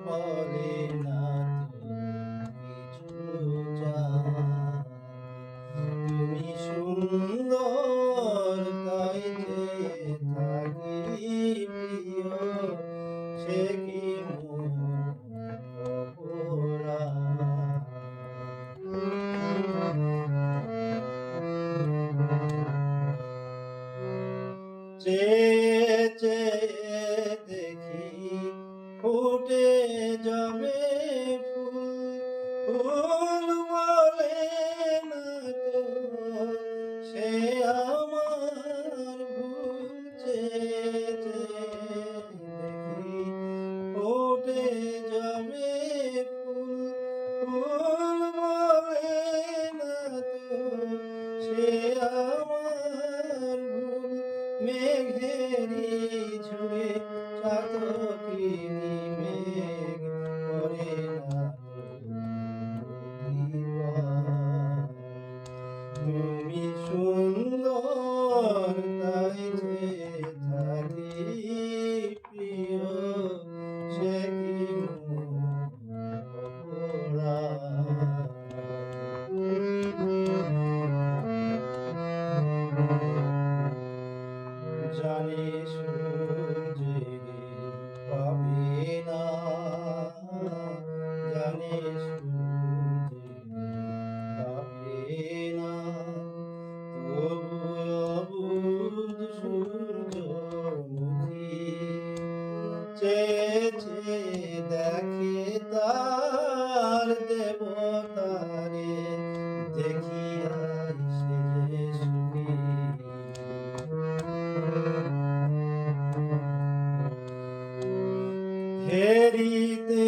বলে না তো কিছু চায়। তুমি সুন্দর তাই যে থাকি প্রিয়, সে কি মোরা। চেয়ে চেয়ে দেখি ফুটে যাবে ফুল, ফুল বলে না তো সে আমার ভুল। চেয়ে চেয়ে দেখি ফুটে যাবে ফুল, ফুল বলে না তো সে আমার ভুল। মেঘেরি ঝুড়ে চাতকিনি মেঘ করে না তুমি সুন্দর তাই যে থাকি প্রিয়, সে কি মোরা। জানি সূর্যে পাবে না, জানি সূর্যে পাবে না, তবু অবুঝ সূর্যমুখী চেয়ে চেয়ে দেখে তার দেবতারে, দেখিয়া সে যে সুখী। হেরিতে